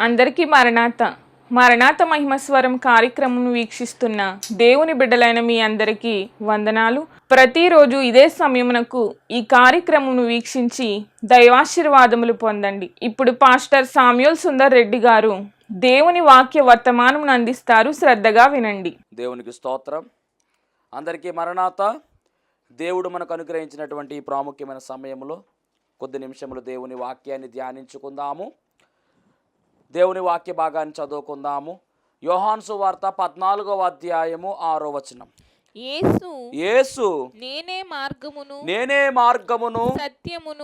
అందరికీ మరణాత మహిమస్వరం కార్యక్రమం వీక్షిస్తున్న దేవుని బిడ్డలైన మీ అందరికీ వందనాలు. ప్రతిరోజు ఇదే సమయమునకు ఈ కార్యక్రమం వీక్షించి దైవాశీర్వాదములు పొందండి. ఇప్పుడు పాస్టర్ సామ్యూల్ సుందర్ రెడ్డి గారు దేవుని వాక్య వర్తమానం అందిస్తారు. శ్రద్ధగా వినండి. దేవునికి స్తోత్రం. అందరికీ మరణాత. దేవుడు మనకు అనుగ్రహించినటువంటి ఈ ప్రాముఖ్యమైన సమయంలో కొద్ది నిమిషములు దేవుని వాక్యాన్ని ధ్యానించుకుందాము. దేవుని వాక్య భాగాన్ని చదువుకుందాము. యోహాను సువార్త 14వ అధ్యాయము 6వ వచనం. యేసు నేనే మార్గమును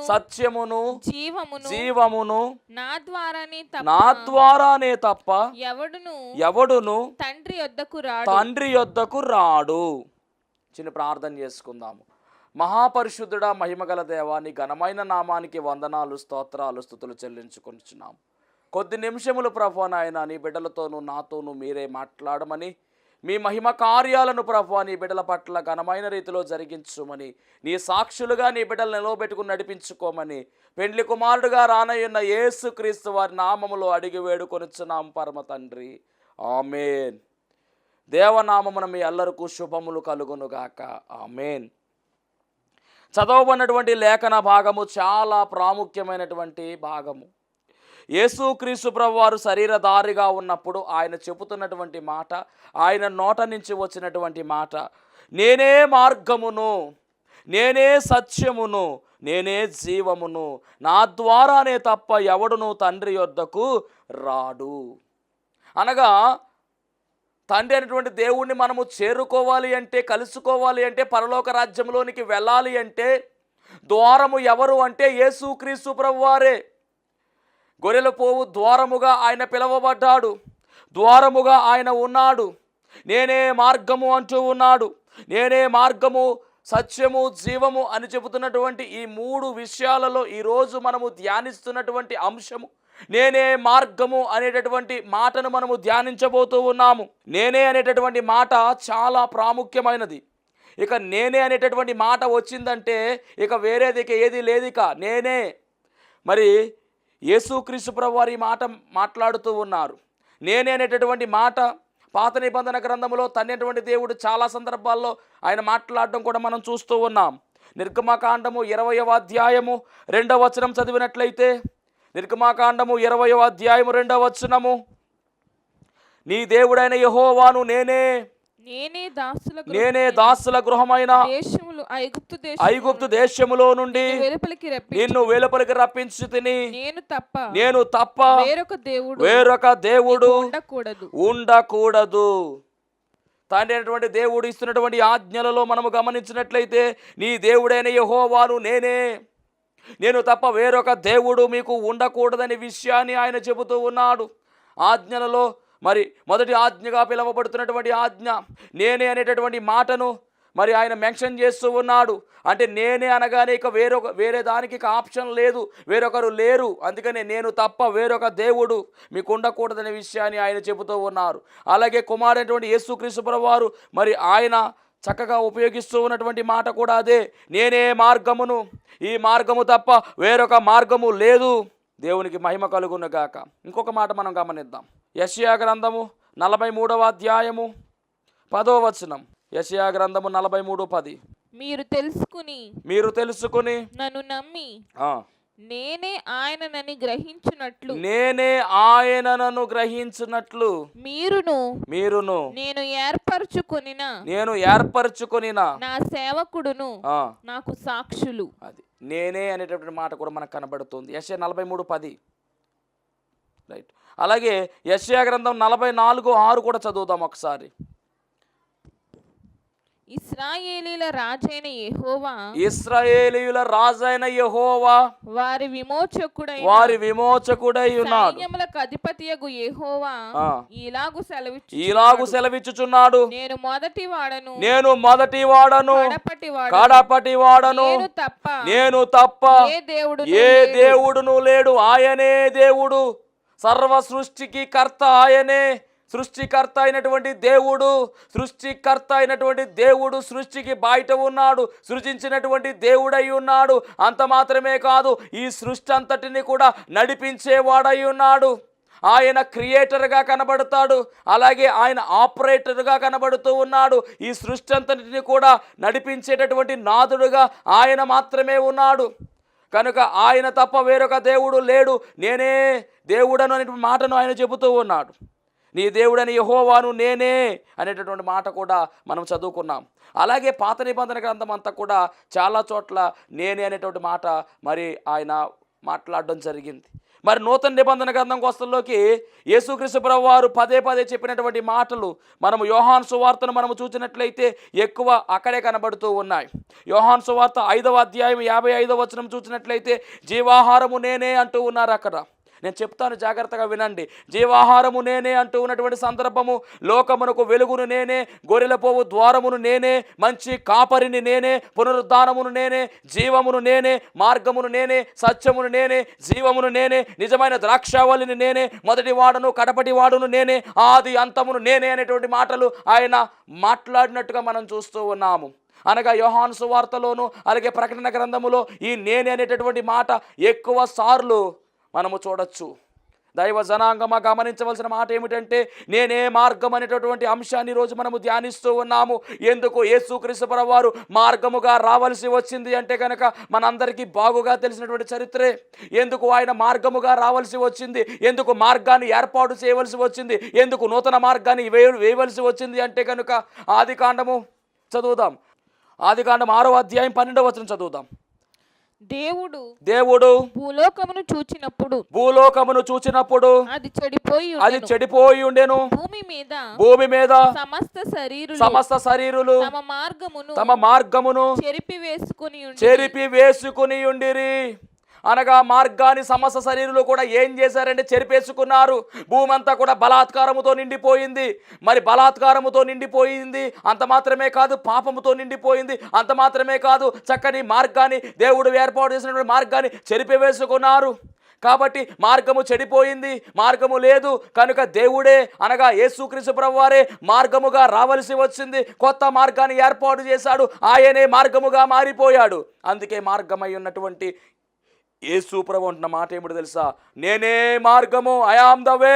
సత్యమును జీవమును నా ద్వారానే తప్ప ఎవడును తండ్రి యొద్దకు రాడు. చిన్న ప్రార్థన చేసుకుందాము. మహాపరిశుద్ధుడా, మహిమగల దేవా, నీ ఘనమైన నామానికి వందనాలు, స్తోత్రాలు, స్తుతులు చెల్లించుకొనిచున్నాము. కొద్ది నిమిషములు ప్రభువా నాయన, నీ బిడ్డలతోనూ నాతోనూ మీరే మాట్లాడమని, మీ మహిమ కార్యాలను ప్రభువా నీ బిడ్డల పట్ల ఘనమైన రీతిలో జరిగించుమని, నీ సాక్షులుగా నీ బిడ్డలు నిలవబెట్టుకుని నడిపించుకోమని, పెండ్లి కుమారుడుగా రానయ్యున్న యేసు క్రీస్తు వారి నామములో అడిగి వేడుకొనిచున్నాం పరమ తండ్రి, ఆమేన్. దేవనామమున మీ అల్లరకు శుభములు కలుగునుగాక, ఆమేన్. చదవబడినటువంటి లేఖన భాగము చాలా ప్రాముఖ్యమైనటువంటి భాగము. యేసుక్రీస్తు ప్రభువారు శరీరధారిగా ఉన్నప్పుడు ఆయన చెబుతున్నటువంటి మాట, ఆయన నోట నుంచి వచ్చినటువంటి మాట, నేనే మార్గమును, నేనే సత్యమును, నేనే జీవమును, నా ద్వారానే తప్ప ఎవడును తండ్రి యొద్దకు రాడు. అనగా తండ్రి అనేటువంటి దేవుణ్ణి మనము చేరుకోవాలి అంటే, కలుసుకోవాలి అంటే, పరలోక రాజ్యంలోనికి వెళ్ళాలి అంటే ద్వారము ఎవరు అంటే యేసుక్రీస్తు ప్రభువారే. గొర్రెల పోవు ద్వారముగా ఆయన పిలువబడ్డాడు, ద్వారముగా ఆయన ఉన్నాడు. నేనే మార్గము అంటూ ఉన్నాడు. నేనే మార్గము, సత్యము, జీవము అని చెబుతున్నటువంటి ఈ మూడు విషయాలలో ఈరోజు మనము ధ్యానిస్తున్నటువంటి అంశము నేనే మార్గము అనేటటువంటి మాటను మనము ధ్యానించబోతూ ఉన్నాము. నేనే అనేటటువంటి మాట చాలా ప్రాముఖ్యమైనది. ఇక నేనే అనేటటువంటి మాట వచ్చిందంటే ఇక వేరేది ఏది లేదు. ఇక నేనే. మరి యేసుక్రీస్తు ప్రభువారు ఈ మాట మాట్లాడుతూ ఉన్నారు. నేనే అనేటటువంటి మాట పాత నిబంధన గ్రంథంలో తన్నేటువంటి దేవుడు చాలా సందర్భాల్లో ఆయన మాట్లాడడం కూడా మనం చూస్తూ ఉన్నాం. నిర్గమకాండము 20వ అధ్యాయము 2వ వచనం చదివినట్లయితే, నిర్గమకాండము 20వ అధ్యాయము 2వ వచనము, నీ దేవుడైన యెహోవాను నేనే దాసుల గృహమైన ఐగుప్తు దేశములో నుండి నిన్ను వెలుపలికి రప్పించి తిని, నేను తప్ప వేరొక దేవుడు ఉండకూడదు. తండ్రి అయినటువంటి దేవుడు ఇస్తున్నటువంటి ఆజ్ఞలలో మనము గమనించినట్లయితే, నీ దేవుడైన యెహోవాను నేను తప్ప వేరొక దేవుడు మీకు ఉండకూడదనే విషయాన్ని ఆయన చెబుతూ ఉన్నాడు. ఆజ్ఞలలో మరి మొదటి ఆజ్ఞగా పిలువబడుతున్నటువంటి ఆజ్ఞ నేనే అనేటటువంటి మాటను మరి ఆయన మెన్షన్ చేస్తూ ఉన్నాడు. అంటే నేనే అనగానే ఇక వేరే దానికి ఇక ఆప్షన్ లేదు, వేరొకరు లేరు. అందుకనే నేను తప్ప వేరొక దేవుడు మీకు ఉండకూడదనే విషయాన్ని ఆయన చెబుతూ ఉన్నారు. అలాగే కుమారుడైనటువంటి యేసుక్రీస్తు ప్రభువారు మరి ఆయన చక్కగా ఉపయోగిస్తూ ఉన్నటువంటి మాట కూడా అదే, నేనే మార్గమును, ఈ మార్గము తప్ప వేరొక మార్గము లేదు. దేవునికి మహిమ కలుగును గాక. ఇంకొక మాట మనం గమనిద్దాం. యెషయా గ్రంథము 43వ అధ్యాయము 10వ వచనం. యెషయా గ్రంథము 43:10. మీరు తెలుసుకుని నన్ను నమ్మి నేనే ఆయననని గ్రహించున్నట్లు మీరును నేను ఏర్పరచుకొనిన నా సేవకుడును నాకు సాక్షులు. అది నేనే అనేటటువంటి మాట కూడా మనకు కనబడుతుంది. యెషయా 43:10. రైట్. అలాగే యెషయా గ్రంథం 44:6 కూడా చదువుదాం ఒకసారి. ఇశ్రాయేలీయుల రాజైన యెహోవా వారి విమోచకుడై ఉన్నాడు. సైన్యములకు అధిపతియగు యెహోవా ఇలాగు సెలవిచ్చుచున్నాడు, నేను మొదటి వాడను కడపటి వాడను, నేను తప్ప ఏ దేవుడును లేడు. ఆయనే దేవుడు, సర్వ సృష్టికి కర్త ఆయనే. సృష్టికర్త అయినటువంటి దేవుడు సృష్టికి బయట ఉన్నాడు, సృజించినటువంటి దేవుడై ఉన్నాడు. అంత మాత్రమే కాదు, ఈ సృష్టి అంతటిని కూడా నడిపించేవాడై ఉన్నాడు. ఆయన క్రియేటర్గా కనబడతాడు, అలాగే ఆయన ఆపరేటర్గా కనబడుతూ ఉన్నాడు. ఈ సృష్టి అంతటిని కూడా నడిపించేటటువంటి నాథుడుగా ఆయన మాత్రమే ఉన్నాడు. కనుక ఆయన తప్ప వేరొక దేవుడు లేడు, నేనే దేవుడను అనే మాటను ఆయన చెబుతూ ఉన్నాడు. నీ దేవుడని యెహోవాను నేనే అనేటటువంటి మాట కూడా మనం చదువుకున్నాం. అలాగే పాత నిబంధన గ్రంథం అంతా కూడా చాలా చోట్ల నేనే అనేటువంటి మాట మరి ఆయన మాట్లాడడం జరిగింది. మరి నూతన నిబంధన గ్రంథం కోసంలోకి యేసుక్రీస్తు ప్రభువు వారు పదే పదే చెప్పినటువంటి మాటలు మనము యోహాను సువార్తను మనము చూసినట్లయితే ఎక్కువ అక్కడే కనబడుతూ ఉన్నాయి. యోహాను సువార్త 5వ అధ్యాయం 55వ వచనం చూసినట్లయితే జీవాహారము నేనే అంటూ ఉన్నారు అక్కడ. నేను చెప్తాను, జాగ్రత్తగా వినండి. జీవాహారము నేనే అంటూ ఉన్నటువంటి సందర్భము, లోకమునకు వెలుగును నేనే, గొర్రెల పోవు ద్వారమును నేనే, మంచి కాపరిని నేనే, పునరుద్ధానమును నేనే, జీవమును నేనే, మార్గమును నేనే, సత్యమును నేనే, జీవమును నేనే, నిజమైన ద్రాక్షావళిని నేనే, మొదటి వాడును కడపటి వాడును నేనే, ఆది అంతమును నేనే అనేటువంటి మాటలు ఆయన మాట్లాడినట్టుగా మనం చూస్తూ ఉన్నాము. అనగా యోహాను సువార్తలోను అలాగే ప్రకటన గ్రంథములో ఈ నేనే అనేటటువంటి మాట ఎక్కువ సార్లు మనము చూడొచ్చు. దైవ జనాంగమా గమనించవలసిన మాట ఏమిటంటే నేనే మార్గం అనేటటువంటి అంశాన్ని ఈరోజు మనము ధ్యానిస్తూ ఉన్నాము. ఎందుకు యేసుక్రీస్తు ప్రభువు వారు మార్గముగా రావాల్సి వచ్చింది అంటే కనుక మనందరికీ బాగుగా తెలిసినటువంటి చరిత్రే. ఎందుకు ఆయన మార్గముగా రావాల్సి వచ్చింది, ఎందుకు మార్గాన్ని ఏర్పాటు చేయవలసి వచ్చింది, ఎందుకు నూతన మార్గాన్ని వేయవలసి వచ్చింది అంటే కనుక ఆదికాండము చదువుదాం. ఆదికాండం 6వ అధ్యాయం 12వ వచనం చదువుదాం. దేవుడు భూలోకమును చూచినప్పుడు అది చెడిపోయి ఉండెను. భూమి మీద సమస్త శరీరులు తమ మార్గమును చెరిపి వేసుకుని ఉండిరి. అనగా మార్గాన్ని సమస్త శరీరులు కూడా ఏం చేశారంటే చెరిపేసుకున్నారు. భూమి అంతా కూడా బలాత్కారముతో నిండిపోయింది. మరి బలాత్కారముతో నిండిపోయింది అంత మాత్రమే కాదు, పాపముతో నిండిపోయింది అంత మాత్రమే కాదు, చక్కని మార్గాన్ని దేవుడు ఏర్పాటు చేసినటువంటి మార్గాన్ని చెరిపివేసుకున్నారు. కాబట్టి మార్గము చెడిపోయింది, మార్గము లేదు. కనుక దేవుడే అనగా యేసుక్రీస్తు ప్రభువారే మార్గముగా రావలసి వచ్చింది. కొత్త మార్గాన్ని ఏర్పాటు చేశాడు, ఆయనే మార్గముగా మారిపోయాడు. అందుకే మార్గమై ఉన్నటువంటి యేసు ప్రభు అంటున్న మాట ఏమిటో తెలుసా? నేనే మార్గము, ఐ యామ్ ద వే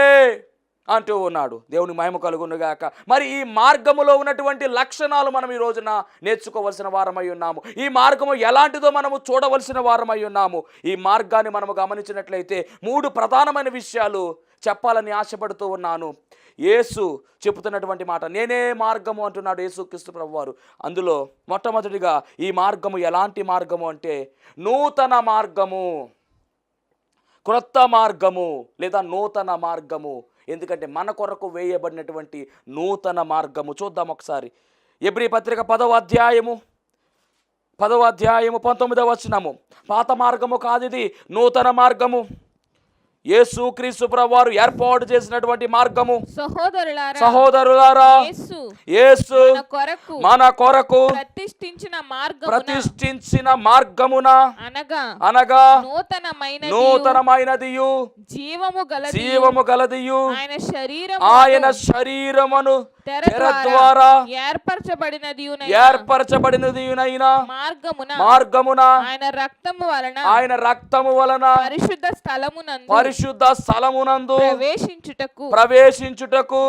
అంటూ ఉన్నాడు. దేవుని మహిమ కలుగునుగాక. మరి ఈ మార్గములో ఉన్నటువంటి లక్షణాలు మనం ఈ రోజున నేర్చుకోవలసిన వారమై ఉన్నాము. ఈ మార్గము ఎలాంటిదో మనము చూడవలసిన వారమై ఉన్నాము. ఈ మార్గాన్ని మనము గమనించినట్లయితే 3 ప్రధానమైన విషయాలు చెప్పాలని ఆశపడుతూ ఉన్నాను. యేసు చెబుతున్నటువంటి మాట నేనే మార్గము అంటున్నాడు యేసుక్రీస్తు ప్రభువారు. అందులో మొట్టమొదటిగా ఈ మార్గము ఎలాంటి మార్గము అంటే నూతన మార్గము, క్రొత్త మార్గము లేదా నూతన మార్గము. ఎందుకంటే మన కొరకు వేయబడినటువంటి నూతన మార్గము. చూద్దాం ఒకసారి. ఎబ్రీ పత్రిక 10వ అధ్యాయము 19వ వచనము. పాత మార్గము కాదు, ఇది నూతన మార్గము. యేసుక్రీస్తు ప్రభువారు ఏర్పాటు చేసినటువంటి మార్గము. సహోదరులారా యేసు మన కొరకు ప్రతిష్ఠించిన మార్గమున అనగా నూతనమైనదియు జీవము గలదియు ఆయన శరీరమును తెర ద్వారా ఏర్పరచబడినదియునైనా మార్గమున ఆయన రక్తము వలన పరిశుద్ధ స్థలమునందు ప్రవేశించుటకు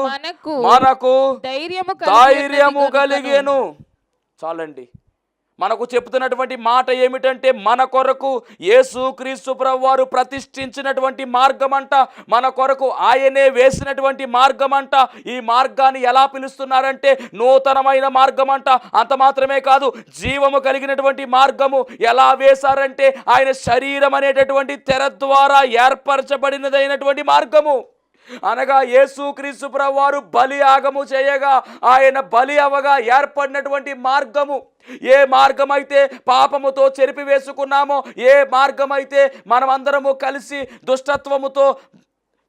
మనకు ధైర్యము కలిగెను. చాలండి. మనకు చెప్తున్నటువంటి మాట ఏమిటంటే మన కొరకు యేసుక్రీస్తు ప్రభువారు ప్రతిష్ఠించినటువంటి మార్గమంట, మన కొరకు ఆయనే వేసినటువంటి మార్గమంట. ఈ మార్గాన్ని ఎలా పిలుస్తున్నారంటే నూతనమైన మార్గమంట. అంత మాత్రమే కాదు, జీవము కలిగినటువంటి మార్గము. ఎలా వేశారంటే ఆయన శరీరం అనేటటువంటి తెర ద్వారా ఏర్పరచబడినదైనటువంటి మార్గము. అనగా యేసుక్రీస్తు ప్రభువారు బలి యాగము చేయగా ఆయన బలి అవగా ఏర్పడినటువంటి మార్గము. ఏ మార్గమైతే పాపముతో చెరిపివేసుకున్నామో, ఏ మార్గమైతే మనమందరము కలిసి దుష్టత్వముతో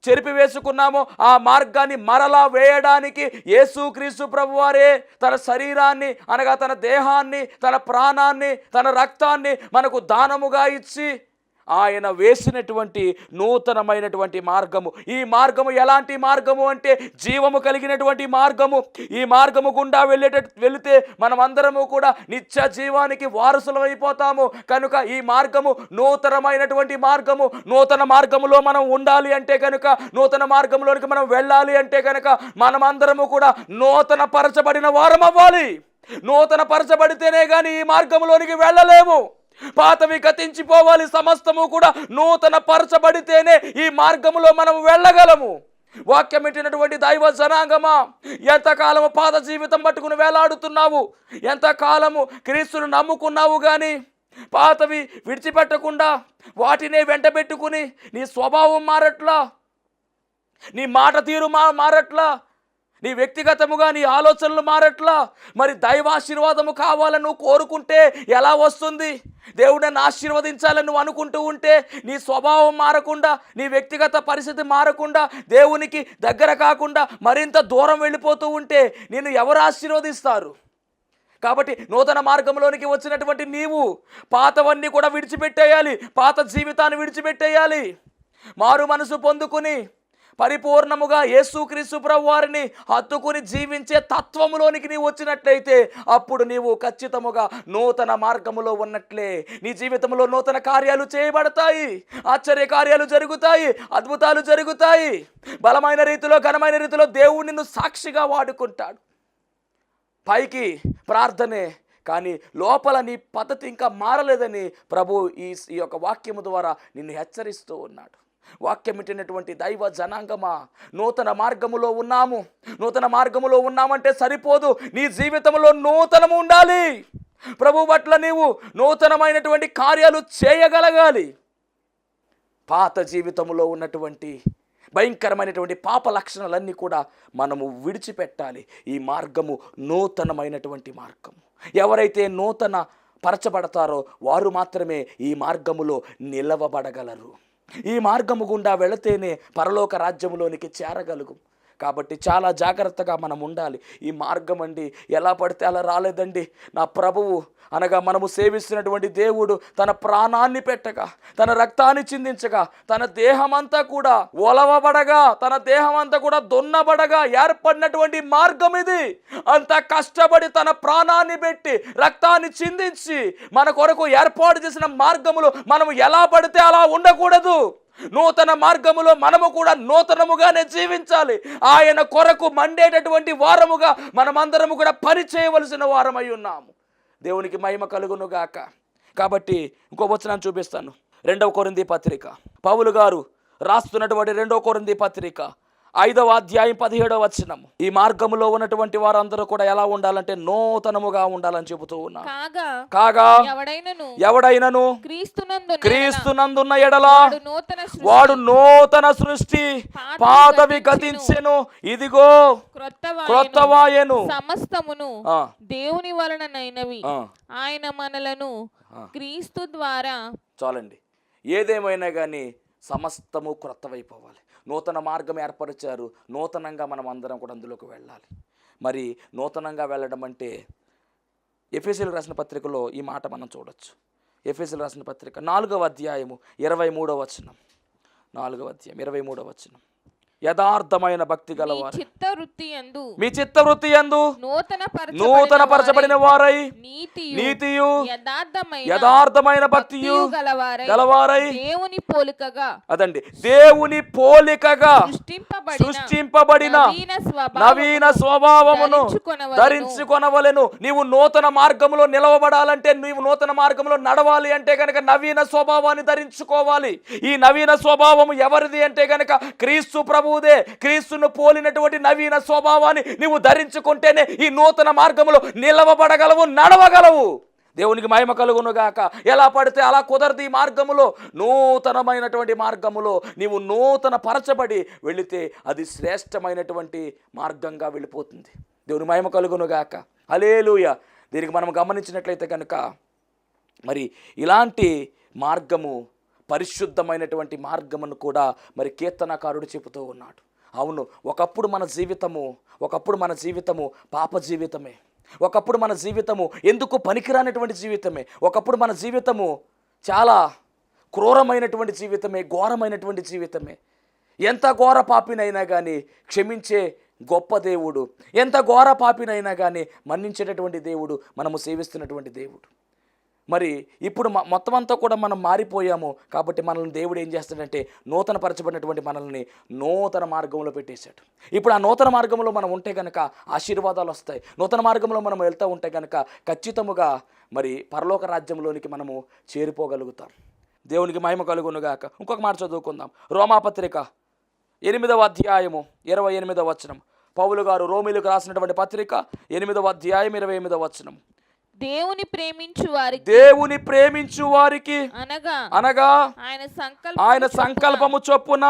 చెరిపివేసుకున్నామో ఆ మార్గాన్ని మరలా వేయడానికి యేసుక్రీస్తు ప్రభువారే తన శరీరాన్ని అనగా తన దేహాన్ని, తన ప్రాణాన్ని, తన రక్తాన్ని మనకు దానముగా ఇచ్చి ఆయన వేసినటువంటి నూతనమైనటువంటి మార్గము. ఈ మార్గము ఎలాంటి మార్గము అంటే జీవము కలిగినటువంటి మార్గము. ఈ మార్గము గుండా వెళితే మనమందరము కూడా నిత్య జీవానికి వారసులం అయిపోతాము. కనుక ఈ మార్గము నూతనమైనటువంటి మార్గము. నూతన మార్గములో మనం ఉండాలి అంటే కనుక, నూతన మార్గంలోనికి మనం వెళ్ళాలి అంటే కనుక మనమందరము కూడా నూతన పరచబడిన వారం అవ్వాలి. నూతన పరచబడితేనే కానీ ఈ మార్గంలోనికి వెళ్ళలేము. పాతవి గతించిపోవాలి, సమస్తము కూడా నూతన పరచబడితేనే ఈ మార్గములో మనం వెళ్ళగలము. వాక్యం వింటున్నటువంటి దైవ జనాంగమా, ఎంతకాలము పాత జీవితం పట్టుకుని వేలాడుతున్నావు? ఎంతకాలము క్రీస్తును నమ్ముకున్నావు కానీ పాతవి విడిచిపెట్టకుండా వాటినే వెంటబెట్టుకుని నీ స్వభావం మారట్లా, నీ మాట తీరు మారట్లా, నీ వ్యక్తిగతముగా నీ ఆలోచనలు మారట్లా? మరి దైవాశీర్వాదము కావాలని నువ్వు కోరుకుంటే ఎలా వస్తుంది? దేవుడు నన్ను ఆశీర్వదించాలని నువ్వు అనుకుంటూ ఉంటే నీ స్వభావం మారకుండా, నీ వ్యక్తిగత పరిస్థితి మారకుండా, దేవునికి దగ్గర కాకుండా మరింత దూరం వెళ్ళిపోతూ ఉంటే నిన్ను ఎవరు ఆశీర్వదిస్తారు? కాబట్టి నూతన మార్గంలోనికి వచ్చినటువంటి నీవు పాతవన్నీ కూడా విడిచిపెట్టేయాలి. పాత జీవితాన్ని విడిచిపెట్టేయాలి. మారు మనసు పొందుకుని పరిపూర్ణముగా యేసుక్రీస్తు ప్రభువారిని హత్తుకుని జీవించే తత్వములోనికి నీవు వచ్చినట్లయితే అప్పుడు నీవు ఖచ్చితముగా నూతన మార్గములో ఉన్నట్లే. నీ జీవితంలో నూతన కార్యాలు చేయబడతాయి, ఆశ్చర్య కార్యాలు జరుగుతాయి, అద్భుతాలు జరుగుతాయి. బలమైన రీతిలో, ఘనమైన రీతిలో దేవుడు నిన్ను సాక్షిగా వాడుకుంటాడు. పైకి ప్రార్థనే కానీ లోపల నీ పద్ధతి ఇంకా మారలేదని ప్రభు ఈ యొక్క వాక్యము ద్వారా నిన్ను హెచ్చరిస్తూ ఉన్నాడు. వాక్యం వింటున్నటువంటి దైవ జనాంగమా, నూతన మార్గములో ఉన్నాము. నూతన మార్గములో ఉన్నామంటే సరిపోదు, నీ జీవితంలో నూతనము ఉండాలి. ప్రభు పట్ల నీవు నూతనమైనటువంటి కార్యాలు చేయగలగాలి. పాత జీవితంలో ఉన్నటువంటి భయంకరమైనటువంటి పాప లక్షణాలన్నీ కూడా మనము విడిచిపెట్టాలి. ఈ మార్గము నూతనమైనటువంటి మార్గము. ఎవరైతే నూతన పరచబడతారో వారు మాత్రమే ఈ మార్గములో నిలవబడగలరు. ఈ మార్గము గుండా వెళితేనే పరలోక రాజ్యములోనికి చేరగలుగు. కాబట్టి చాలా జాగ్రత్తగా మనం ఉండాలి. ఈ మార్గం అండి ఎలా పడితే అలా రాలేదండి. నా ప్రభువు అనగా మనము సేవిస్తున్నటువంటి దేవుడు తన ప్రాణాన్ని పెట్టగా, తన రక్తాన్ని చిందించగా, తన దేహమంతా కూడా ఒలవబడగా, తన దేహమంతా కూడా దున్నబడగా ఏర్పడినటువంటి మార్గం ఇది. అంత కష్టపడి తన ప్రాణాన్ని పెట్టి రక్తాన్ని చిందించి మన కొరకు ఏర్పాటు చేసిన మార్గములో మనము ఎలా పడితే అలా ఉండకూడదు. నూతన మార్గములో మనము కూడా నూతనముగానే జీవించాలి. ఆయన కొరకు మండేటటువంటి వారముగా మనమందరము కూడా పని చేయవలసిన వారమై ఉన్నాము. దేవునికి మహిమ కలుగును గాక. కాబట్టి ఇంకో వచనాన్ని చూపిస్తాను. 2 కొరింథీ పత్రిక, పౌలు గారు రాస్తున్నటువంటి 2 కొరింథీ పత్రిక 5వ అధ్యాయం 17వ వచనం. ఈ మార్గములో ఉన్నటువంటి వారందరూ కూడా ఎలా ఉండాలంటే నూతనముగా ఉండాలని చెబుతూ ఉన్నారు. కాగా ఎవడైనను క్రీస్తునందున్న ఎడల వాడు నూతన సృష్టి, పాతవి గతించెను, ఇదిగో క్రొత్తవాయెను. సమస్తమును దేవుని వలననైనవి, ఆయన మనలను క్రీస్తు ద్వారా. చాలండి. ఏదేమైనా కానీ సమస్తము క్రొత్తవైపోవాలి. నూతన మార్గం ఏర్పరిచారు. నూతనంగా మనం అందరం కూడా అందులోకి వెళ్ళాలి. మరి నూతనంగా వెళ్ళడం అంటే ఎఫెసీయులకు రాసిన పత్రికలో ఈ మాట మనం చూడొచ్చు. ఎఫెసీయులకు రాసిన పత్రిక 4వ అధ్యాయము 23వ వచనం. 4వ అధ్యాయం 23వ వచనం. యథార్థమైన భక్తి గలవారు మీ చిత్తవృత్తి యందు నూతన పరచబడిన వారై నీతియు యథార్థమైన భక్తియు గలవారై అదండి దేవుని పోలికగా సృష్టింపబడిన నవీన స్వభావమును ధరించుకొనవలెను. నీవు నూతన మార్గంలో నిలవబడాలంటే, నీవు నూతన మార్గంలో నడవాలి అంటే కనుక నవీన స్వభావాన్ని ధరించుకోవాలి. ఈ నవీన స్వభావము ఎవరిది అంటే కనుక క్రీస్తు ప్రభువుదే. క్రీస్తును పోలినటువంటి నవీన స్వభావాన్ని నీవు ధరించుకుంటేనే ఈ నూతన మార్గంలో నిలవబడగలవు, నడవగలవు. దేవునికి మహిమ కలుగును గాక. ఎలా పడితే అలా కుదరదు. ఈ మార్గములో, నూతనమైనటువంటి మార్గములో నీవు నూతన పరచబడి వెళితే అది శ్రేష్టమైనటువంటి మార్గంగా వెళ్ళిపోతుంది. దేవుని మహిమ కలుగును గాక. హల్లెలూయా. దీనికి మనం గమనించినట్లయితే కనుక మరి ఇలాంటి మార్గము, పరిశుద్ధమైనటువంటి మార్గమును కూడా మరి కీర్తనకారుడు చెబుతూ ఉన్నాడు. అవును, ఒకప్పుడు మన జీవితము పాప జీవితమే. ఒకప్పుడు మన జీవితము ఎందుకు పనికిరానటువంటి జీవితమే. ఒకప్పుడు మన జీవితము చాలా క్రూరమైనటువంటి జీవితమే, ఘోరమైనటువంటి జీవితమే. ఎంత ఘోర పాపినైనా కానీ క్షమించే గొప్ప దేవుడు, ఎంత ఘోర పాపినైనా కానీ మన్నించేటటువంటి దేవుడు మనము సేవిస్తున్నటువంటి దేవుడు. మరి ఇప్పుడు మొత్తం అంతా కూడా మనం మారిపోయాము కాబట్టి మనల్ని దేవుడు ఏం చేస్తాడంటే నూతన పరచబడినటువంటి మనల్ని నూతన మార్గంలో పెట్టేశాడు. ఇప్పుడు ఆ నూతన మార్గంలో మనం ఉంటే కనుక ఆశీర్వాదాలు వస్తాయి. నూతన మార్గంలో మనం వెళ్తూ ఉంటే కనుక ఖచ్చితముగా మరి పరలోక రాజ్యంలోనికి మనము చేరిపోగలుగుతాం. దేవునికి మహిమ కలుగునుగాక. ఇంకొక మాట చదువుకుందాం. రోమాపత్రిక 8వ అధ్యాయము 28వ వచనం. పౌలు గారు రోమీలకు రాసినటువంటి పత్రిక 8వ అధ్యాయం 28వ వచనం. దేవుని ప్రేమించు వారికి అనగా ఆయన సంకల్పము చొప్పున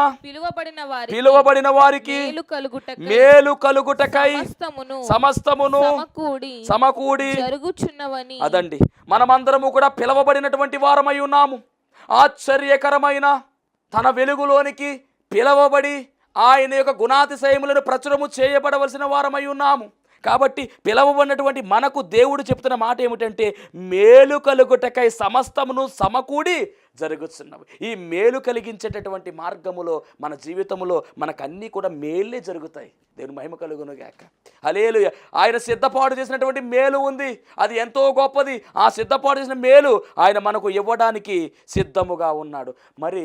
పిలువబడిన వారికి మేలు కలుగుటకై సమస్తమును సమకూడి జరుగుచున్నవని. అదండి, మనమందరము కూడా పిలవబడినటువంటి వారమై ఉన్నాము. ఆశ్చర్యకరమైన తన వెలుగులోనికి పిలవబడి ఆయన యొక్క గుణాతిశయములను ప్రచురము చేయబడవలసిన వారమై ఉన్నాము. కాబట్టి పిలవబడినటువంటి మనకు దేవుడు చెప్తున్న మాట ఏమిటంటే మేలు కలుగుటకై సమస్తమును సమకూడి జరుగుతున్నవి. ఈ మేలు కలిగించేటటువంటి మార్గములో మన జీవితంలో మనకు అన్నీ కూడా మేలే జరుగుతాయి. దేవుని మహిమ కలుగునుగాక. హల్లెలూయా. ఆయన సిద్ధపాటు చేసినటువంటి మేలు ఉంది, అది ఎంతో గొప్పది. ఆ సిద్ధపాటు చేసిన మేలు ఆయన మనకు ఇవ్వడానికి సిద్ధముగా ఉన్నాడు. మరి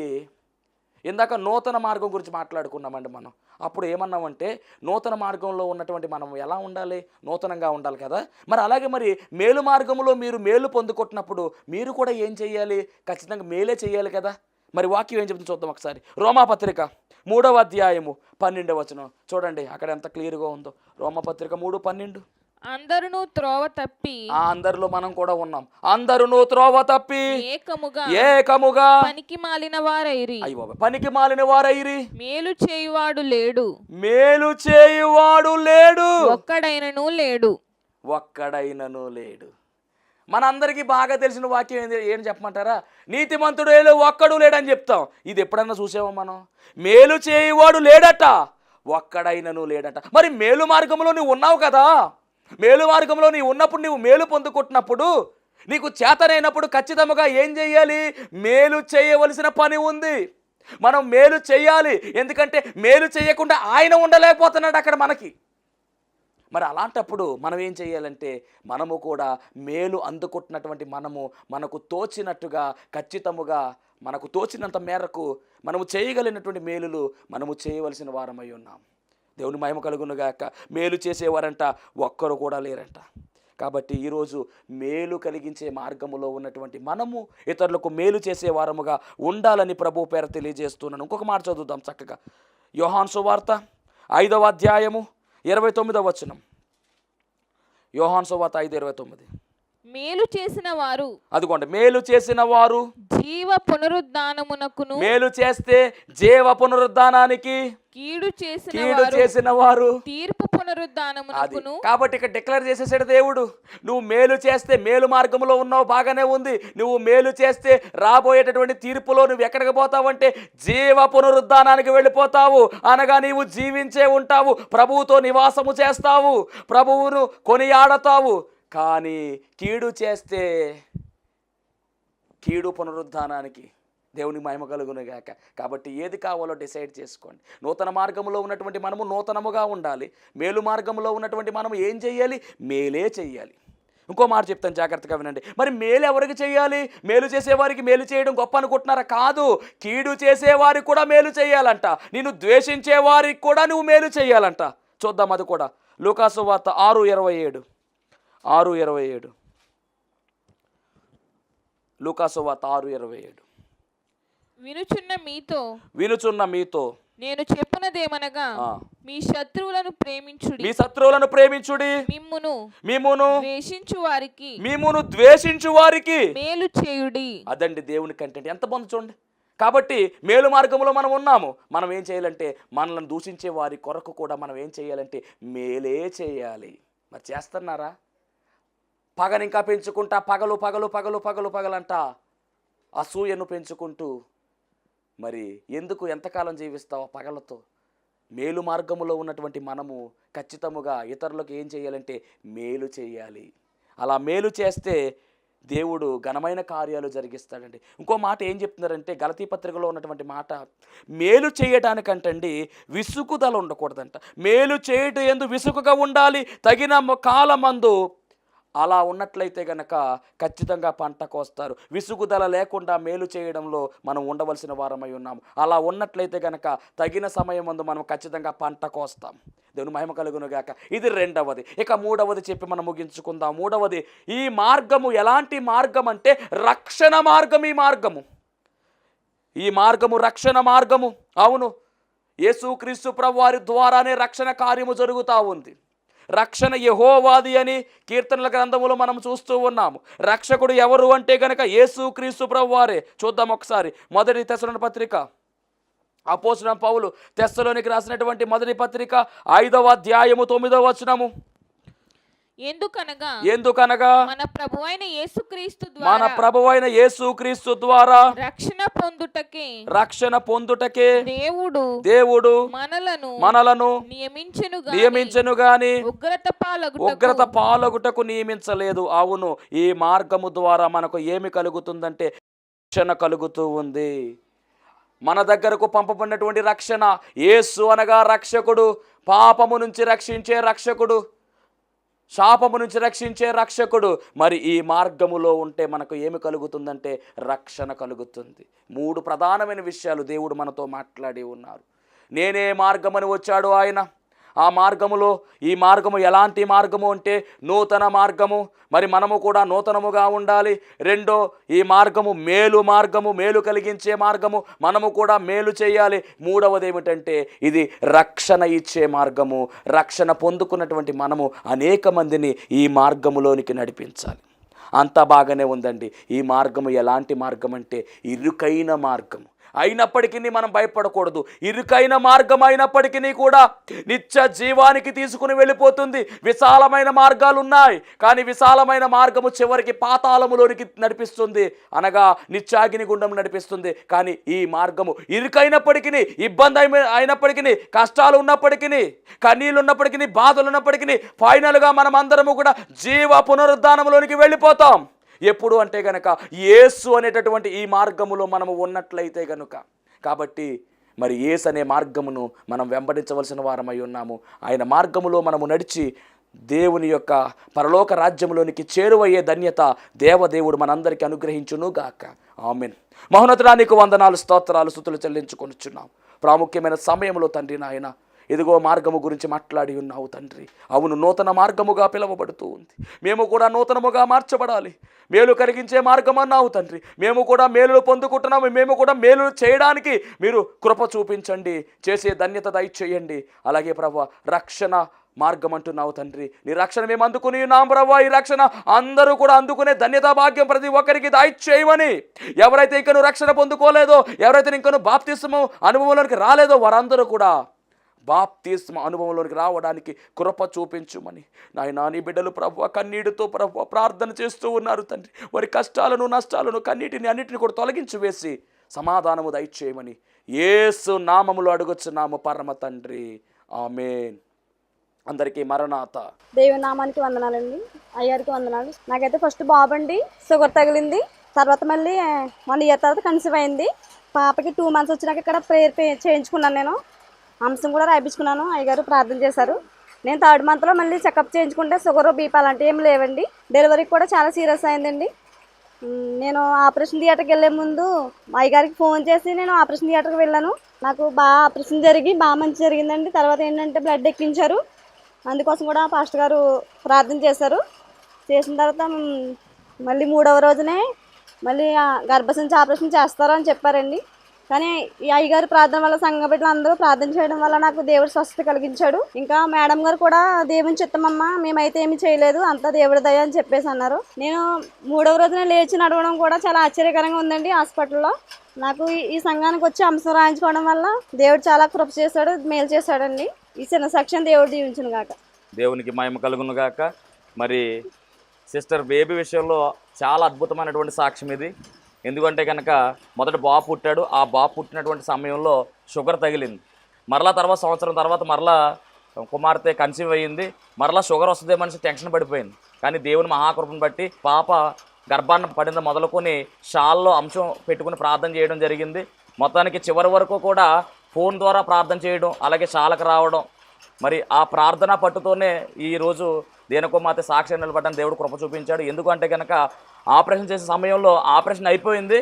ఇందాక నూతన మార్గం గురించి మాట్లాడుకున్నామండి మనం. అప్పుడు ఏమన్నామంటే నూతన మార్గంలో ఉన్నటువంటి మనం ఎలా ఉండాలి? నూతనంగా ఉండాలి కదా. మరి అలాగే మరి మేలు మార్గంలో మీరు మేలు పొందుకుంటున్నప్పుడు మీరు కూడా ఏం చేయాలి? ఖచ్చితంగా మేలే చేయాలి కదా. మరి వాక్యం ఏం చెప్తుంది చూద్దాం ఒకసారి. రోమాపత్రిక 3వ అధ్యాయము 12వ వచనం చూడండి, అక్కడ ఎంత క్లియర్గా ఉందో. రోమాపత్రిక 3:12. అందరును త్రోవ తప్పి, అందరిలో మనం కూడా ఉన్నాం. అందరును త్రోవ తప్పి ఏకముగా పనికి మాలిన వారైరి. అయ్యో పనికి మాలిన వారైరి. మేలు చేయువాడు లేడు, మేలు చేయువాడు లేడు, ఒక్కడైనను లేడు, ఒక్కడైనను లేడు. మనందరికీ బాగా తెలిసిన వాక్యం ఏం చెప్పమంటారా? నీతిమంతుడు ఏదో ఒక్కడు లేడని చెప్తాం. ఇది ఎప్పుడన్నా చూసామో మనం? మేలు చేయువాడు లేడట, ఒక్కడైనను లేడట. మరి మేలు మార్గంలో నువ్వు ఉన్నావు కదా. మేలు మార్గంలో నీవు ఉన్నప్పుడు నీవు మేలు పొందుకుంటున్నప్పుడు నీకు చేతనైనప్పుడు ఖచ్చితంగా ఏం చేయాలి? మేలు చేయవలసిన పని ఉంది. మనం మేలు చేయాలి, ఎందుకంటే మేలు చేయకుండా ఆయన ఉండలేకపోతున్నాడు అక్కడ మనకి. మరి అలాంటప్పుడు మనం ఏం చేయాలంటే మనము కూడా మేలు అందుకుంటున్నటువంటి మనకు తోచినట్టుగా ఖచ్చితముగా మనకు తోచినంత మేరకు మనము చేయగలిగినటువంటి మేలులు మనము చేయవలసిన వారమై ఉన్నాం. దేవుని మహిమ కలుగునుగాక. మేలు చేసేవారంట ఒక్కరు కూడా లేరంట. కాబట్టి ఈరోజు మేలు కలిగించే మార్గములో ఉన్నటువంటి మనము ఇతరులకు మేలు చేసే వారముగా ఉండాలని ప్రభు పేర తెలియజేస్తున్నాను. ఇంకొక మాట చదువుదాం చక్కగా. యోహాను సువార్త 5వ అధ్యాయము 29వ వచనం. యోహాను సువార్త 5:29. మేలు చేసిన వారు, అదిగోండి, మేలు చేసిన వారు జీవ పునరుద్ధానమునకును, మేలు చేస్తే జీవ పునరుద్ధానానికి, కీడు చేసిన వారు తీర్పు పునరుద్ధానమునకును. కాబట్టి ఇక్కడ డిక్లేర్ చేసేసాడు దేవుడు, నువ్వు మేలు చేస్తే మేలు మార్గంలో ఉన్నావు, బాగానే ఉంది. నువ్వు మేలు చేస్తే రాబోయేటటువంటి తీర్పులో నువ్వు ఎక్కడికి పోతావంటే జీవ పునరుద్ధానానికి వెళ్ళిపోతావు. అనగా నీవు జీవించే ఉంటావు, ప్రభువుతో నివాసము చేస్తావు, ప్రభువును కొనియాడతావు. కానీ కీడు చేస్తే కీడు పునరుద్ధానానికి. దేవుని మహిమ కలుగునుగాక. కాబట్టి ఏది కావాలో డిసైడ్ చేసుకోండి. నూతన మార్గంలో ఉన్నటువంటి మనము నూతనముగా ఉండాలి. మేలు మార్గంలో ఉన్నటువంటి మనము ఏం చేయాలి? మేలే చేయాలి. ఇంకో మాట చెప్తాను, జాగ్రత్తగా వినండి. మరి మేలు ఎవరికి చేయాలి? మేలు చేసేవారికి మేలు చేయడం గొప్ప అనుకుంటున్నారా? కాదు, కీడు చేసేవారికి కూడా మేలు చేయాలంట. నిన్ను ద్వేషించే వారికి కూడా నువ్వు మేలు చేయాలంట. చూద్దాం అది కూడా. లూకాసు వార్త 6:27. లూకాసు వార్త 6:27. వినుచున్న మీతో నేను చెప్పునదేమనగా, మీ శత్రువులను ప్రేమించుడి, మిమ్మును ద్వేషించు వారికి మేలు చేయుడి. అదండి దేవుని కంటెంట్. ఎంత బాగుంది చూడండి. కాబట్టి మేలు మార్గంలో మనం ఉన్నాము. మనం ఏం చేయాలంటే మనల్ని దూషించే వారి కొరకు కూడా మనం ఏం చేయాలంటే మేలే చేయాలి. మరి చేస్తున్నారా? పగని ఇంకా పెంచుకుంటా పగలంట అసూయను పెంచుకుంటూ మరి ఎందుకు ఎంతకాలం జీవిస్తావు పగలతో? మేలు మార్గములో ఉన్నటువంటి మనము ఖచ్చితముగా ఇతరులకు ఏం చేయాలంటే మేలు చేయాలి. అలా మేలు చేస్తే దేవుడు ఘనమైన కార్యాలు జరిగిస్తాడండి. ఇంకో మాట ఏం చెప్తున్నారంటే గలతీ పత్రికలో ఉన్నటువంటి మాట, మేలు చేయడానికంటండి విసుగుదల ఉండకూడదంట. మేలు చేయటం ఎందు విసుగుగా ఉండాలి, తగిన కాలమందు. అలా ఉన్నట్లయితే గనక ఖచ్చితంగా పంట కోస్తారు. విసుగుదల లేకుండా మేలు చేయడంలో మనం ఉండవలసిన వారమై ఉన్నాము. అలా ఉన్నట్లయితే గనక తగిన సమయం ముందు మనం ఖచ్చితంగా పంట కోస్తాం. దేవుని మహిమ కలుగును గాక. ఇది రెండవది. ఇక మూడవది చెప్పి మనం ముగించుకుందాం. మూడవది, ఈ మార్గము ఎలాంటి మార్గం అంటే రక్షణ మార్గం. ఈ మార్గము రక్షణ మార్గము. అవును, యేసుక్రీస్తు ప్రభువారి ద్వారానే రక్షణ కార్యము జరుగుతూ ఉంది. రక్షణ యెహోవాది అని కీర్తనల గ్రంథములో మనం చూస్తూ ఉన్నాము. రక్షకుడు ఎవరు అంటే గనక యేసుక్రీస్తు ప్రభువారే. చూద్దాం ఒకసారి. మొదటి తెస్సలోని పత్రిక, అపోస్తలుడైన పౌలు తెస్సలోనికి రాసినటువంటి మొదటి పత్రిక 5వ అధ్యాయము 9వ వచనము. ఎందుకనగా మన ప్రభువైన యేసుక్రీస్తు ద్వారా రక్షణ పొందుటకే దేవుడు మనలను నియమించెను గాని ఉగ్రత పాలగుటకు నియమించలేదు. అవును, ఈ మార్గము ద్వారా మనకు ఏమి కలుగుతుందంటే రక్షణ కలుగుతూ ఉంది. మన దగ్గరకు పంపబడినటువంటి రక్షణ, యేసు అనగా రక్షకుడు, పాపము నుంచి రక్షించే రక్షకుడు, శాపము నుంచి రక్షించే రక్షకుడు. మరి ఈ మార్గములో ఉంటే మనకు ఏమి కలుగుతుందంటే రక్షణ కలుగుతుంది. 3 ప్రధానమైన విషయాలు దేవుడు మనతో మాట్లాడి ఉన్నారు. నేనే మార్గమని వచ్చాడు ఆయన. ఆ మార్గములో, ఈ మార్గము ఎలాంటి మార్గము అంటే నూతన మార్గము. మరి మనము కూడా నూతనముగా ఉండాలి. రెండో, ఈ మార్గము మేలు మార్గము, మేలు కలిగించే మార్గము. మనము కూడా మేలు చేయాలి. మూడవది ఏమిటంటే ఇది రక్షణ ఇచ్చే మార్గము. రక్షణ పొందుకున్నటువంటి మనము అనేక మందిని ఈ మార్గములోనికి నడిపించాలి. అంతా బాగానే ఉందండి. ఈ మార్గము ఎలాంటి మార్గం అంటే ఇరుకైన మార్గము. అయినప్పటికీ మనం భయపడకూడదు. ఇరుకైన మార్గం అయినప్పటికీ కూడా నిత్య జీవానికి తీసుకుని వెళ్ళిపోతుంది. విశాలమైన మార్గాలు ఉన్నాయి, కానీ విశాలమైన మార్గము చివరికి పాతాళములోనికి నడిపిస్తుంది, అనగా నిత్యాగ్ని గుండం నడిపిస్తుంది. కానీ ఈ మార్గము ఇరుకైనప్పటికీ, ఇబ్బంది అయినప్పటికీ, కష్టాలు ఉన్నప్పటికీ, కన్నీళ్ళు ఉన్నప్పటికీ, బాధలు ఉన్నప్పటికీ, ఫైనల్గా మనం అందరము కూడా జీవ పునరుద్ధానంలోనికి వెళ్ళిపోతాం. ఎప్పుడు అంటే గనక యేసు అనేటటువంటి ఈ మార్గములో మనము ఉన్నట్లయితే గనుక. కాబట్టి మరి యేసు అనే మార్గమును మనం వెంబడించవలసిన వారమై ఉన్నాము. ఆయన మార్గములో మనము నడిచి దేవుని యొక్క పరలోక రాజ్యంలోనికి చేరువయ్యే ధన్యత దేవదేవుడు మనందరికీ అనుగ్రహించును గాక. ఆమేన్. మహోన్నతుడా, నీకు వందనాలు, స్తోత్రాలు, స్తుతులు చెల్లించుకొనుచున్నాం. ప్రాముఖ్యమైన సమయంలో తండ్రి నాయన ఇదిగో మార్గము గురించి మాట్లాడి ఉన్నావు తండ్రి. అవును, నూతన మార్గముగా పిలువబడుతూ ఉంది. మేము కూడా నూతనముగా మార్చబడాలి. మేలు కలిగించే మార్గం అన్నావు తండ్రి. మేము కూడా మేలు పొందుకుంటున్నాము. మేము కూడా మేలు చేయడానికి మీరు కృప చూపించండి, చేసే ధన్యత దయచేయండి. అలాగే ప్రభువా, రక్షణ మార్గం అంటున్నావు తండ్రి. నీ రక్షణ మేము అందుకుని ఉన్నాం ప్రభువా. ఈ రక్షణ అందరూ కూడా అందుకునే ధన్యతా భాగ్యం ప్రతి ఒక్కరికి దయచేయమని. ఎవరైతే ఇంకను రక్షణ పొందుకోలేదో, ఎవరైతే ఇంకను బాప్తిస్మము అనుభవంలోనికి రాలేదో, వారందరూ కూడా బాప్తిస్మ అనుభవంలోనికి రావడానికి కృప చూపించుమని నాయనా, నీ బిడ్డలు ప్రభువా కన్నీటితో ప్రభువా ప్రార్థన చేస్తూ ఉన్నారు తండ్రి. వారి కష్టాలను, నష్టాలను, కన్నీటిని అన్నిటిని కూడా తొలగించి వేసి సమాధానము దయచేయమని యేసు నామములో అడుగుచున్నాము పరమ తండ్రి. ఆమేన్. అందరికీ మరణాత. దేవుని నామానికి వందనాలండి, అయ్యారికి వందనాలు. నాకైతే ఫస్ట్ బాబండి షుగర్ తగిలింది. తర్వాత మళ్ళీ 1 ఇయర్ తర్వాత కన్సీవ్ అయింది. పాపకి 2 మంత్స్ వచ్చినాక ఇక్కడ ప్రేయర్ చేయించుకున్నాను. నేను అంశం కూడా రాయించుకున్నాను. అయ్యగారు ప్రార్థన చేశారు. నేను 3rd మంత్లో మళ్ళీ చెకప్ చేయించుకుంటే షుగర్, బీపీ అలాంటివి ఏమి లేవండి. డెలివరీకి కూడా చాలా సీరియస్ అయిందండి. నేను ఆపరేషన్ థియేటర్కి వెళ్ళే ముందు అయ్యగారికి ఫోన్ చేసి నేను ఆపరేషన్ థియేటర్కి వెళ్ళాను. నాకు బాగా ఆపరేషన్ జరిగి బాగా మంచి జరిగిందండి. తర్వాత ఏంటంటే బ్లడ్ ఎక్కించారు. అందుకోసం కూడా పాస్టర్ గారు ప్రార్థన చేశారు. చేసిన తర్వాత మళ్ళీ 3వ రోజునే మళ్ళీ గర్భసంచి ఆపరేషన్ చేస్తారు అని చెప్పారండి. కానీ ఈ అయ్యగారి ప్రార్థన వల్ల, సంఘ బిడ్డలు అందరూ ప్రార్థన చేయడం వల్ల నాకు దేవుడు స్వస్థత కలిగించాడు. ఇంకా మేడం గారు కూడా దేవుని చిత్తమమ్మా, మేమైతే ఏమి చేయలేదు, అంతా దేవుడి దయ అని చెప్పేసి అన్నారు. నేను 3వ రోజున లేచి నడవడం కూడా చాలా ఆశ్చర్యకరంగా ఉందండి. హాస్పిటల్లో నాకు ఈ సంఘానికి వచ్చి అంశం రాయించుకోవడం వల్ల దేవుడు చాలా కృప చేశాడు, మేలు చేశాడండి. ఈ చిన్న సాక్ష్యం దేవుడు దీవించును గాక. దేవునికి మహిమ కలుగును గాక. మరి సిస్టర్ బేబీ విషయంలో చాలా అద్భుతమైనటువంటి సాక్ష్యం ఇది. ఎందుకంటే కనుక మొదట బాబు పుట్టాడు. ఆ బాబు పుట్టినటువంటి సమయంలో షుగర్ తగిలింది. మరలా తర్వాత సంవత్సరం తర్వాత మరలా కుమార్తె కన్సీవ్ అయ్యింది. మరలా షుగర్ వస్తుందే మనిషి టెన్షన్ పడిపోయింది. కానీ దేవుని మహాకృపను బట్టి పాప గర్భాన్ని పడింది మొదలుకొని షాల్లో అంశం పెట్టుకుని ప్రార్థన చేయడం జరిగింది. మొత్తానికి చివరి వరకు కూడా ఫోన్ ద్వారా ప్రార్థన చేయడం, అలాగే షాలకు రావడం, మరి ఆ ప్రార్థన పట్టుతోనే ఈరోజు దేనికోమాత సాక్షి నిలబడ్డాన్ని దేవుడు కృప చూపించాడు. ఎందుకంటే కనుక ఆపరేషన్ చేసే సమయంలో ఆపరేషన్ అయిపోయింది,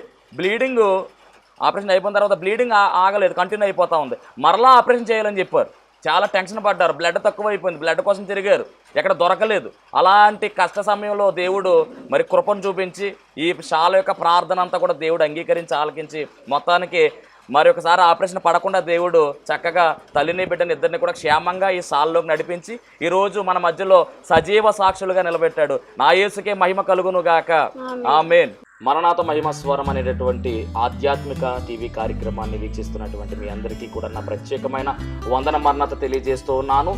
ఆపరేషన్ అయిపోయిన తర్వాత బ్లీడింగ్ ఆగలేదు, కంటిన్యూ అయిపోతూ ఉంది. మరలా ఆపరేషన్ చేయాలని చెప్పారు. చాలా టెన్షన్ పడ్డారు, బ్లడ్ తక్కువ అయిపోయింది, బ్లడ్ కోసం తిరిగారు, ఎక్కడ దొరకలేదు. అలాంటి కష్ట సమయంలో దేవుడు మరి కృపను చూపించి ఈ షాల యొక్క ప్రార్థన అంతా కూడా దేవుడు అంగీకరించి ఆలకించి మొత్తానికి మరి ఒకసారి ఆపరేషన్ పడకుండా దేవుడు చక్కగా తల్లిని బిడ్డని ఇద్దరిని కూడా క్షేమంగా ఈ సాల్లోకి నడిపించి ఈరోజు మన మధ్యలో సజీవ సాక్షులుగా నిలబెట్టాడు. నా యేసుకే మహిమ కలుగును గాక, ఆమేన్. మరణాత మహిమ స్వరం అనేటటువంటి ఆధ్యాత్మిక టీవీ కార్యక్రమాన్ని వీక్షిస్తున్నటువంటి మీ అందరికీ కూడా నా ప్రత్యేకమైన వందన మరణత తెలియజేస్తూ ఉన్నాను.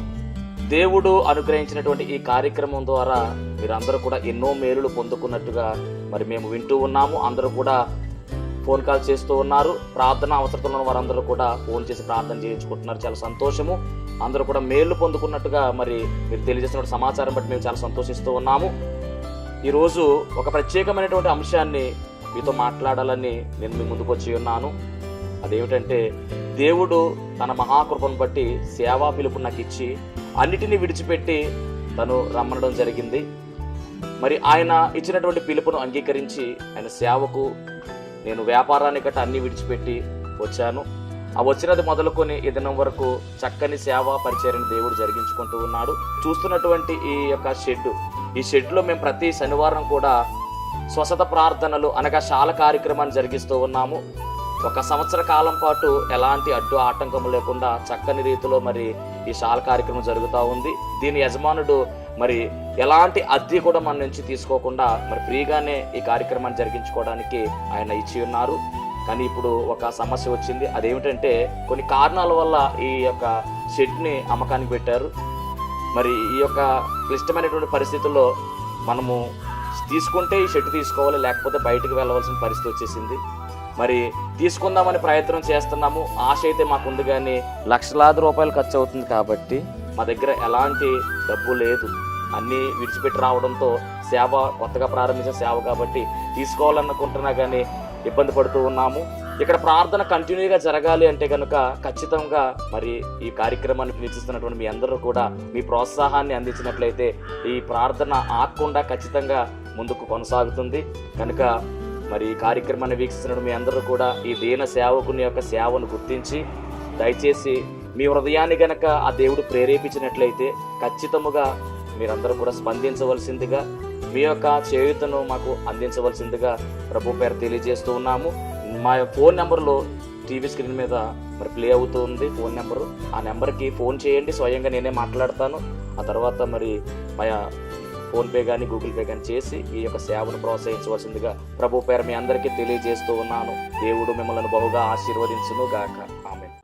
దేవుడు అనుగ్రహించినటువంటి ఈ కార్యక్రమం ద్వారా మీరందరూ కూడా ఎన్నో మేలులు పొందుకున్నట్టుగా మరి మేము వింటూ ఉన్నాము. అందరూ కూడా ఫోన్ కాల్ చేస్తూ ఉన్నారు. ప్రార్థన అవసరతలో ఉన్న వారందరూ కూడా ఫోన్ చేసి ప్రార్థన చేయించుకుంటున్నారు. చాలా సంతోషము. అందరూ కూడా మేలు పొందుకున్నట్టుగా మరి మీరు తెలియజేసిన సమాచారం బట్టి మేము చాలా సంతోషిస్తూ ఉన్నాము. ఈరోజు ఒక ప్రత్యేకమైనటువంటి అంశాన్ని మీతో మాట్లాడాలని నేను మీ ముందుకు వచ్చి ఉన్నాను. అదేమిటంటే, దేవుడు తన మహాకృపను బట్టి సేవా పిలుపు నాకు ఇచ్చి అన్నిటినీ విడిచిపెట్టి తను రమ్మనడం జరిగింది. మరి ఆయన ఇచ్చినటువంటి పిలుపును అంగీకరించి ఆయన సేవకు నేను వ్యాపారాన్ని గట్రా అన్నీ విడిచిపెట్టి వచ్చాను. ఆ వచ్చినది మొదలుకొని ఈ దినం వరకు చక్కని సేవా పరిచర్యను దేవుడు జరిగించుకుంటూ ఉన్నాడు. చూస్తున్నటువంటి ఈ యొక్క ఈ షెడ్లో మేము ప్రతి శనివారం కూడా స్వస్థత ప్రార్థనలు అనగా శాల కార్యక్రమాన్ని జరిగిస్తూ ఉన్నాము. 1 సంవత్సర కాలం పాటు ఎలాంటి అడ్డు ఆటంకము లేకుండా చక్కని రీతిలో మరి ఈ శాల కార్యక్రమం జరుగుతూ ఉంది. దీని యజమానుడు మరి ఎలాంటి అద్దె కూడా మన నుంచి తీసుకోకుండా మరి ఫ్రీగానే ఈ కార్యక్రమాన్ని జరిగించుకోవడానికి ఆయన ఇచ్చి ఉన్నారు. కానీ ఇప్పుడు ఒక సమస్య వచ్చింది. అదేమిటంటే, కొన్ని కారణాల వల్ల ఈ యొక్క షెడ్ని అమ్మకానికి పెట్టారు. మరి ఈ యొక్క క్లిష్టమైనటువంటి పరిస్థితుల్లో మనము తీసుకుంటే ఈ షెడ్ తీసుకోవాలి, లేకపోతే బయటకు వెళ్ళవలసిన పరిస్థితి వచ్చేసింది. మరి తీసుకుందామని ప్రయత్నం చేస్తున్నాము. ఆశ అయితే మాకుంది, కానీ లక్షలాది రూపాయలు ఖర్చు అవుతుంది కాబట్టి మా దగ్గర ఎలాంటి డబ్బు లేదు. అన్నీ విడిచిపెట్టి రావడంతో సేవ కొత్తగా ప్రారంభించిన సేవ కాబట్టి తీసుకోవాలనుకుంటున్నా కానీ ఇబ్బంది పడుతూ ఉన్నాము. ఇక్కడ ప్రార్థన కంటిన్యూగా జరగాలి అంటే కనుక ఖచ్చితంగా మరి ఈ కార్యక్రమాన్ని వీక్షిస్తున్నటువంటి మీ అందరూ కూడా మీ ప్రోత్సాహాన్ని అందించినట్లయితే ఈ ప్రార్థన ఆగకుండా ఖచ్చితంగా ముందుకు కొనసాగుతుంది. కనుక మరి ఈ కార్యక్రమాన్ని వీక్షిస్తున్న మీ అందరూ కూడా ఈ దీన సేవకుని యొక్క సేవను గుర్తించి దయచేసి మీ హృదయాన్ని గనక ఆ దేవుడు ప్రేరేపించినట్లయితే ఖచ్చితముగా మీరందరూ కూడా స్పందించవలసిందిగా, మీ యొక్క చేయూతను మాకు అందించవలసిందిగా ప్రభు పేరు తెలియజేస్తూ ఉన్నాము. మా ఫోన్ నెంబర్లో టీవీ స్క్రీన్ మీద మరి ప్లే అవుతూ ఉంది ఫోన్ నెంబరు. ఆ నెంబర్కి ఫోన్ చేయండి, స్వయంగా నేనే మాట్లాడతాను. ఆ తర్వాత మరి మా ఫోన్పే కానీ గూగుల్ పే కానీ చేసి ఈ యొక్క సేవను ప్రోత్సహించవలసిందిగా ప్రభు పేరు మీ అందరికీ తెలియజేస్తూ ఉన్నాను. దేవుడు మిమ్మల్ని బహుగా ఆశీర్వదించును గాక. ఆమేన్.